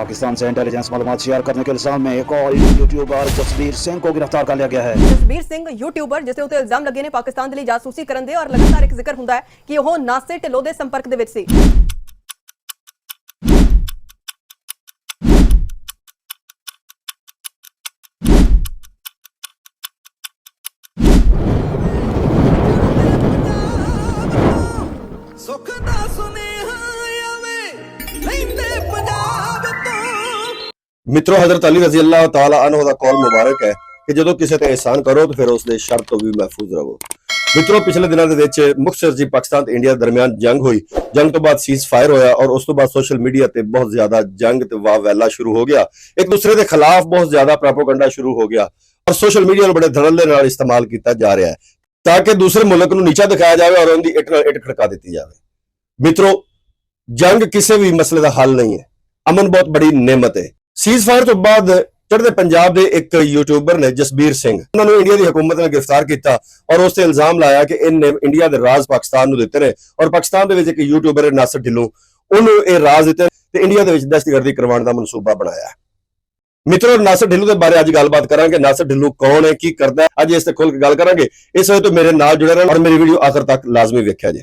पाकिस्तान से इंटेलिजेंस मालूमात शेयर करने के इल्जाम में एक और यूट्यूबर जसबीर सिंह को गिरफ्तार कर लिया गया है। ਜਸਬੀਰ ਸਿੰਘ ਯੂਟਿਊਬਰ ਜਿਸ ਉੱਤੇ ਇਲਜ਼ਾਮ ਲੱਗੇ ਨੇ ਪਾਕਿਸਤਾਨ ਦੇ ਲਈ ਜਾਸੂਸੀ ਕਰਨ ਦੇ ਔਰ ਲਗਾਤਾਰ ਇੱਕ ਜ਼ਿਕਰ ਹੁੰਦਾ ਹੈ ਕਿ ਉਹ ਨਾਸਿਰ ਢਿੱਲੋਂ ਦੇ ਸੰਪਰਕ ਦੇ ਵਿੱਚ ਸੀ। मित्रों, हजरत अली रजी अल्लाह तआला अन्हु दा कौल मुबारक है कि ਜਦੋਂ ਕਿਸੇ ਤੇ ਇਹਸਾਨ ਕਰੋ ਤਾਂ ਫਿਰ ਉਸ ਦੇ ਸ਼ਰ ਤੋਂ ਵੀ ਮਹਿਫੂਜ਼ ਰਹੋ। ਮਿੱਤਰੋ, ਪਿਛਲੇ ਦਿਨਾਂ ਦੇ ਵਿੱਚ ਮੁਖਤਸਰ ਜੀ ਪਾਕਿਸਤਾਨ ਤੇ ਇੰਡੀਆ ਦਰਮਿਆਨ ਜੰਗ ਹੋਈ। ਜੰਗ ਤੋਂ ਬਾਅਦ ਸੀਜ਼ ਫਾਇਰ ਹੋਇਆ ਔਰ ਉਸ ਤੋਂ ਬਾਅਦ ਸੋਸ਼ਲ ਮੀਡੀਆ ਤੇ ਬਹੁਤ ਜ਼ਿਆਦਾ ਜੰਗ ਤੇ ਵਾਵੈਲਾ ਸ਼ੁਰੂ ਹੋ ਗਿਆ। ਇੱਕ ਦੂਸਰੇ ਦੇ ਖਿਲਾਫ ਬਹੁਤ ਜ਼ਿਆਦਾ ਪ੍ਰੋਪਗੈਂਡਾ ਸ਼ੁਰੂ ਹੋ ਗਿਆ ਔਰ ਸੋਸ਼ਲ ਮੀਡੀਆ ਨੂੰ ਬੜੇ ਧੜੱਲੇ ਨਾਲ ਇਸਤੇਮਾਲ ਕੀਤਾ ਜਾ ਰਿਹਾ ਹੈ ਤਾਂ ਕਿ ਦੂਸਰੇ ਮੁਲਕ ਨੂੰ ਨੀਚਾ ਦਿਖਾਇਆ ਜਾਵੇ ਔਰ ਉਹਦੀ ਇੱਟ ਨਾਲ ਇੱਟ ਖੜਕਾ ਦਿੱਤੀ ਜਾਵੇ। ਮਿੱਤਰੋ, ਜੰਗ ਕਿਸੇ ਵੀ ਮਸਲੇ ਦਾ ਹੱਲ ਨਹੀਂ ਹੈ। ਅਮਨ ਬਹੁਤ ਬੜੀ ਨਿਮਤ ਹੈ। ਸੀਜ਼ ਫਾਇਰ ਤੋਂ ਬਾਅਦ ਚੜ੍ਹਦੇ ਪੰਜਾਬ ਦੇ ਇੱਕ ਯੂਟਿਊਬਰ ਨੇ ਜਸਬੀਰ ਸਿੰਘ, ਉਹਨਾਂ ਨੂੰ ਇੰਡੀਆ ਦੀ ਹਕੂਮਤ ਨੇ ਗ੍ਰਿਫਤਾਰ ਕੀਤਾ ਔਰ ਉਸ ਤੇ ਇਲਜ਼ਾਮ ਲਾਇਆ ਕਿ ਇਹਨੇ ਇੰਡੀਆ ਦੇ ਰਾਜ਼ ਪਾਕਿਸਤਾਨ ਨੂੰ ਦਿੱਤੇ ਨੇ ਔਰ ਪਾਕਿਸਤਾਨ ਦੇ ਵਿੱਚ ਇੱਕ ਯੂਟਿਊਬਰ ਹੈ ਨਾਸਿਰ ਢਿੱਲੋਂ, ਉਹਨੂੰ ਇਹ ਰਾਜ਼ ਦਿੱਤੇ ਤੇ ਇੰਡੀਆ ਦੇ ਵਿੱਚ ਦਹਿਸ਼ਤਗਰਦੀ ਕਰਵਾਉਣ ਦਾ ਮਨਸੂਬਾ ਬਣਾਇਆ। ਮਿੱਤਰੋ, ਨਾਸਿਰ ਢਿੱਲੋਂ ਦੇ ਬਾਰੇ ਅੱਜ ਗੱਲਬਾਤ ਕਰਾਂਗੇ। ਨਾਸਿਰ ਢਿੱਲੋਂ ਕੌਣ ਹੈ, ਕੀ ਕਰਦਾ ਹੈ, ਅੱਜ ਇਸ ਤੇ ਖੁੱਲ੍ਹ ਕੇ ਗੱਲ ਕਰਾਂਗੇ। ਇਸ ਵਜ੍ਹਾ ਤੋਂ ਮੇਰੇ ਨਾਲ ਜੁੜੇ ਰਹਿਣ ਔਰ ਮੇਰੀ ਵੀਡੀਓ ਆਖਰ ਤੱਕ ਲਾਜ਼ਮੀ ਵੇਖਿਆ ਜੇ।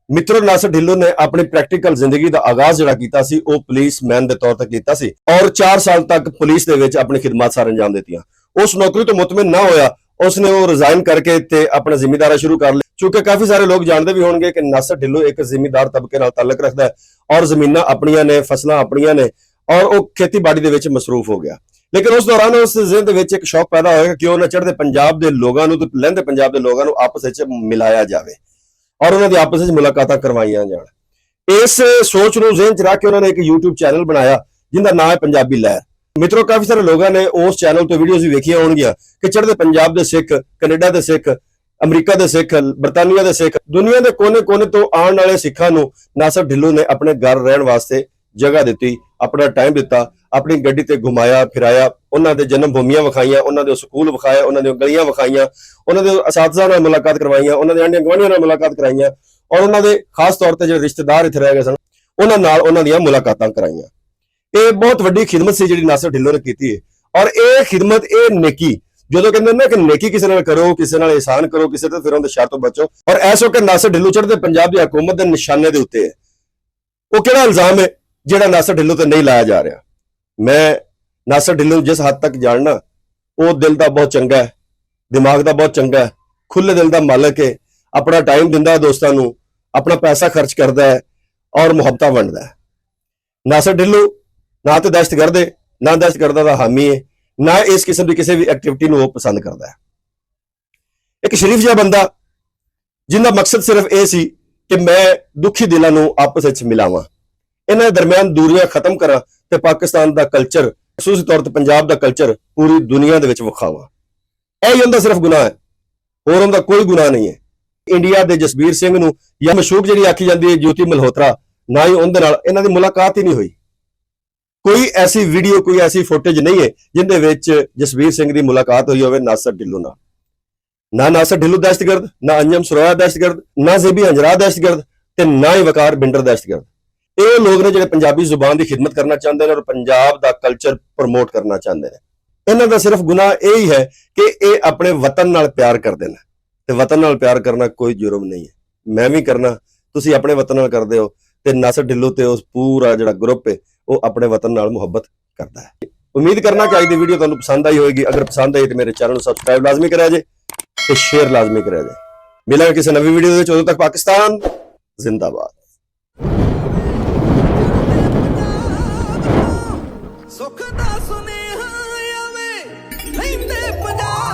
ਮਿੱਤਰੋ, ਨਾਸਿਰ ਢਿੱਲੋਂ ਨੇ ਆਪਣੀ ਪ੍ਰੈਕਟੀਕਲ ਜ਼ਿੰਦਗੀ ਦਾ ਆਗਾਜ਼ ਜਿਹੜਾ ਕੀਤਾ ਸੀ ਉਹ ਪੁਲਿਸਮੈਨ ਦੇ ਤੌਰ ਤੇ ਕੀਤਾ ਸੀ ਔਰ 4 ਸਾਲ ਤੱਕ ਪੁਲਿਸ ਦੇ ਵਿੱਚ ਆਪਣੀ ਖਿਦਮਤ ਸਾਰ ਅੰਜਾਮ ਦਿੱਤੀਆਂ। ਉਸ ਨੌਕਰੀ ਤੋਂ ਮੁਤਮਿਨ ਨਾ ਹੋਇਆ, ਉਸਨੇ ਉਹ ਰਿਜ਼ਾਈਨ ਕਰਕੇ ਤੇ ਆਪਣਾ ਜ਼ਿੰਮੇਦਾਰਾ ਸ਼ੁਰੂ ਕਰ ਲਿਆ। ਕਿਉਂਕਿ ਕਾਫੀ ਸਾਰੇ ਲੋਕ ਜਾਣਦੇ ਵੀ ਹੋਣਗੇ ਕਿ ਨਾਸਿਰ ਢਿੱਲੋਂ ਇੱਕ ਜ਼ਿਮੀਂਦਾਰ ਤਬਕੇ ਨਾਲ ਤਾਲੁਕ ਰੱਖਦਾ ਹੈ ਔਰ ਜ਼ਮੀਨਾਂ ਆਪਣੀਆਂ ਨੇ, ਫਸਲਾਂ ਆਪਣੀਆਂ ਨੇ ਔਰ ਉਹ ਖੇਤੀਬਾੜੀ ਦੇ ਵਿੱਚ ਮਸਰੂਫ ਹੋ ਗਿਆ। ਲੇਕਿਨ ਉਸ ਦੌਰਾਨ ਉਸ ਦੇ ਜ਼ਿਹਨ ਦੇ ਵਿੱਚ ਇੱਕ ਸ਼ੌਕ ਪੈਦਾ ਹੋਇਆ ਕਿ ਉਹਨਾਂ ਚੜ੍ਹਦੇ ਪੰਜਾਬ ਦੇ ਲੋਕਾਂ ਨੂੰ ਤੇ ਲਹਿੰਦੇ ਪੰਜਾਬ ਦੇ ਲੋਕਾਂ ਨੂੰ ਆਪਸ ਵਿੱਚ ਮਿਲਾਇਆ ਜਾਵੇ ਔਰ ਉਹਨਾਂ ਦੀ ਆਪਸ ਵਿੱਚ ਮੁਲਾਕਾਤਾਂ ਕਰਵਾਈਆਂ ਜਾਣ। ਇਸ ਸੋਚ ਨੂੰ ਜ਼ਿਹਨ 'ਚ ਰੱਖ ਕੇ ਉਹਨਾਂ ਨੇ ਇੱਕ YouTube ਚੈਨਲ ਬਣਾਇਆ ਜਿਹਦਾ ਨਾਮ ਹੈ ਪੰਜਾਬੀ ਲਹਿਰ। ਮਿੱਤਰੋ, ਕਾਫੀ ਸਾਰੇ ਲੋਕਾਂ ਨੇ ਉਸ ਚੈਨਲ ਤੋਂ ਵੀਡੀਓਜ਼ ਵੀ ਵੇਖੀਆਂ ਹੋਣਗੀਆਂ ਕਿ ਚੜ੍ਹਦੇ ਪੰਜਾਬ ਦੇ ਸਿੱਖ, ਕੈਨੇਡਾ ਦੇ ਸਿੱਖ, ਅਮਰੀਕਾ ਦੇ ਸਿੱਖ, ਬਰਤਾਨੀਆ ਦੇ ਸਿੱਖ, ਦੁਨੀਆ ਦੇ ਕੋਨੇ-ਕੋਨੇ ਤੋਂ ਆਉਣ ਵਾਲੇ ਸਿੱਖਾਂ ਨੂੰ ਨਾਸਿਰ ਢਿੱਲੋਂ ਨੇ ਆਪਣੇ ਘਰ ਰਹਿਣ ਵਾਸਤੇ ਜਗ੍ਹਾ ਦਿੱਤੀ, ਆਪਣਾ ਟਾਈਮ ਦਿੱਤਾ, ਆਪਣੀ ਗੱਡੀ ਤੇ ਘੁਮਾਇਆ ਫਿਰਾਇਆ, ਉਹਨਾਂ ਦੇ ਜਨਮ ਭੂਮੀਆਂ ਵਿਖਾਈਆਂ, ਉਹਨਾਂ ਦੇ ਸਕੂਲ ਵਿਖਾਏ, ਉਹਨਾਂ ਦੀਆਂ ਗਲੀਆਂ ਵਿਖਾਈਆਂ, ਉਹਨਾਂ ਦੇ ਅਸਾਤਜ਼ਾ ਨਾਲ ਮੁਲਾਕਾਤ ਕਰਵਾਈਆਂ, ਉਹਨਾਂ ਦੇ ਆਂਢੀਆਂ ਗੁਆਂਢੀਆਂ ਨਾਲ ਮੁਲਾਕਾਤ ਕਰਾਈਆਂ ਔਰ ਉਹਨਾਂ ਦੇ ਖਾਸ ਤੌਰ ਤੇ ਜਿਹੜੇ ਰਿਸ਼ਤੇਦਾਰ ਇੱਥੇ ਰਹਿ ਗਏ ਸਨ ਉਹਨਾਂ ਨਾਲ ਉਹਨਾਂ ਦੀਆਂ ਮੁਲਾਕਾਤਾਂ ਕਰਾਈਆਂ। ਇਹ ਬਹੁਤ ਵੱਡੀ ਖਿਦਮਤ ਸੀ ਜਿਹੜੀ ਨਾਸਿਰ ਢਿੱਲੋਂ ਨੇ ਕੀਤੀ ਹੈ ਔਰ ਇਹ ਖਿਦਮਤ, ਇਹ ਨੇਕੀ, ਜਦੋਂ ਕਹਿੰਦੇ ਨੇ ਕਿ ਨੇਕੀ ਕਿਸੇ ਨਾਲ ਕਰੋ, ਕਿਸੇ ਨਾਲ ਇਹਸਾਨ ਕਰੋ, ਕਿਸੇ ਤੇ ਫਿਰ ਉਹਦੇ ਸ਼ਰ ਤੋਂ ਬਚੋ ਔਰ ਐਸੋ ਕਿ ਨਾਸਿਰ ਢਿੱਲੋਂ ਚੜ੍ਹਦੇ ਪੰਜਾਬ ਦੀ ਹਕੂਮਤ ਦੇ ਨਿਸ਼ਾਨੇ ਦੇ ਉੱਤੇ ਹੈ। ਉਹ ਕਿਹੜਾ ਇਲਜ਼ਾਮ ਹੈ ਜਿਹੜਾ ਨਾਸਿਰ ਢਿੱਲੋਂ ਤੇ ਨਹੀਂ ਲਾਇਆ ਜਾ ਰਿਹਾ? ਮੈਂ ਨਾਸਿਰ ਢਿੱਲੋਂ ਜਿਸ ਹੱਦ ਤੱਕ ਜਾਣਨਾ, ਉਹ ਦਿਲ ਦਾ ਬਹੁਤ ਚੰਗਾ ਹੈ, ਦਿਮਾਗ ਦਾ ਬਹੁਤ ਚੰਗਾ ਹੈ, ਖੁੱਲੇ ਦਿਲ ਦਾ ਮਾਲਕ ਹੈ, ਆਪਣਾ ਟਾਈਮ ਦਿੰਦਾ ਦੋਸਤਾਂ ਨੂੰ, ਆਪਣਾ ਪੈਸਾ ਖਰਚ ਕਰਦਾ ਹੈ ਔਰ ਮੁਹੱਬਤਾਂ ਵੰਡਦਾ ਹੈ। ਨਾਸਿਰ ਢਿੱਲੋਂ ਨਾ ਤੇ ਦਹਿਸ਼ਤਗਰਦ ਹੈ, ਨਾ ਦਹਿਸ਼ਤਗਰਦਾਂ ਦਾ ਹਾਮੀ ਹੈ, ਨਾ ਇਸ ਕਿਸਮ ਦੀ ਕਿਸੇ ਵੀ ਐਕਟੀਵਿਟੀ ਨੂੰ ਉਹ ਪਸੰਦ ਕਰਦਾ ਹੈ। ਇੱਕ ਸ਼ਰੀਫ ਜਿਹਾ ਬੰਦਾ ਜਿਹਦਾ ਮਕਸਦ ਸਿਰਫ ਇਹ ਸੀ ਕਿ ਮੈਂ ਦੁਖੀ ਦਿਲਾਂ ਨੂੰ ਆਪਸ ਵਿੱਚ ਮਿਲਾਵਾਂ, ਇਹਨਾਂ ਦੇ ਦਰਮਿਆਨ ਦੂਰੀਆਂ ਖਤਮ ਕਰਾਂ ਤੇ ਪਾਕਿਸਤਾਨ ਦਾ ਕਲਚਰ, ਖਸੂਸੀ ਤੌਰ ਤੇ ਪੰਜਾਬ ਦਾ ਕਲਚਰ ਪੂਰੀ ਦੁਨੀਆ ਦੇ ਵਿੱਚ ਵਿਖਾਵਾਂ। ਇਹ ਹੀ ਉਹਦਾ ਸਿਰਫ ਗੁਨਾਹ ਹੈ, ਹੋਰ ਉਹਦਾ ਕੋਈ ਗੁਨਾਹ ਨਹੀਂ ਹੈ। ਇੰਡੀਆ ਦੇ ਜਸਬੀਰ ਸਿੰਘ ਨੂੰ ਜਾਂ ਮਸ਼ੂਕ ਜਿਹੜੀ ਆਖੀ ਜਾਂਦੀ ਹੈ ਜੋਤੀ ਮਲਹੋਤਰਾ, ਨਾ ਹੀ ਉਹਦੇ ਨਾਲ ਇਹਨਾਂ ਦੀ ਮੁਲਾਕਾਤ ਹੀ ਨਹੀਂ ਹੋਈ। ਕੋਈ ਐਸੀ ਵੀਡੀਓ, ਕੋਈ ਐਸੀ ਫੁਟੇਜ ਨਹੀਂ ਹੈ ਜਿੰਦੇ ਵਿੱਚ ਜਸਬੀਰ ਸਿੰਘ ਦੀ ਮੁਲਾਕਾਤ ਹੋਈ ਹੋਵੇ ਨਾਸਿਰ ਢਿੱਲੋਂ ਨਾਲ। ਨਾ ਨਾਸਿਰ ਢਿੱਲੋਂ ਦਹਿਸ਼ਤਗਰਦ, ਨਾ ਅੰਜਮ ਸਰੋਇਆ ਦਹਿਸ਼ਤਗਰਦ, ਨਾ ਜ਼ੇਬੀ ਹੰਜਰਾ ਦਹਿਸ਼ਤਗਰਦ ਤੇ ਨਾ ਹੀ ਵਕਾਰ ਬਿੰਡਰ ਦਹਿਸ਼ਤਗਰਦ। ਇਹ ਲੋਕ ਨੇ ਜਿਹੜੇ ਪੰਜਾਬੀ ਜ਼ੁਬਾਨ ਦੀ ਖਿਦਮਤ ਕਰਨਾ ਚਾਹੁੰਦੇ ਨੇ ਔਰ ਪੰਜਾਬ ਦਾ ਕਲਚਰ ਪ੍ਰਮੋਟ ਕਰਨਾ ਚਾਹੁੰਦੇ ਨੇ। ਇਹਨਾਂ ਦਾ ਸਿਰਫ ਗੁਨਾਹ ਇਹ ਹੀ ਹੈ ਕਿ ਇਹ ਆਪਣੇ ਵਤਨ ਨਾਲ ਪਿਆਰ ਕਰਦੇ ਨੇ ਤੇ ਵਤਨ ਨਾਲ ਪਿਆਰ ਕਰਨਾ ਕੋਈ ਜੁਰਮ ਨਹੀਂ ਹੈ। ਮੈਂ ਵੀ ਕਰਨਾ, ਤੁਸੀਂ ਆਪਣੇ ਵਤਨ ਨਾਲ ਕਰਦੇ ਹੋ ਤੇ ਨਾਸਿਰ ਢਿੱਲੋਂ ਤੇ ਉਸ ਪੂਰਾ ਜਿਹੜਾ ਗਰੁੱਪ ਹੈ ਉਹ ਆਪਣੇ ਵਤਨ ਨਾਲ ਮੁਹੱਬਤ ਕਰਦਾ ਹੈ। ਉਮੀਦ ਕਰਨਾ ਕਿ ਅੱਜ ਦੀ ਵੀਡੀਓ ਤੁਹਾਨੂੰ ਪਸੰਦ ਆਈ ਹੋਵੇਗੀ। ਅਗਰ ਪਸੰਦ ਆਈ ਤੇ ਮੇਰੇ ਚੈਨਲ ਨੂੰ ਸਬਸਕ੍ਰਾਈਬ ਲਾਜ਼ਮੀ ਕਰਿਆ ਜੇ ਤੇ ਸ਼ੇਅਰ ਲਾਜ਼ਮੀ ਕਰਿਆ ਜੇ। ਮਿਲਾਂਗੇ ਕਿਸੇ ਨਵੀਂ ਵੀਡੀਓ ਦੇ ਵਿੱਚ। ਉਦੋਂ ਤੱਕ ਪਾਕਿਸਤਾਨ ਜ਼ਿੰਦਾਬਾਦ। ਸੁੱਖ ਦਾ ਸੁਨੇਹਾ ਆਵੇ ਲੈਂਦੇ ਪੰਜਾਬ।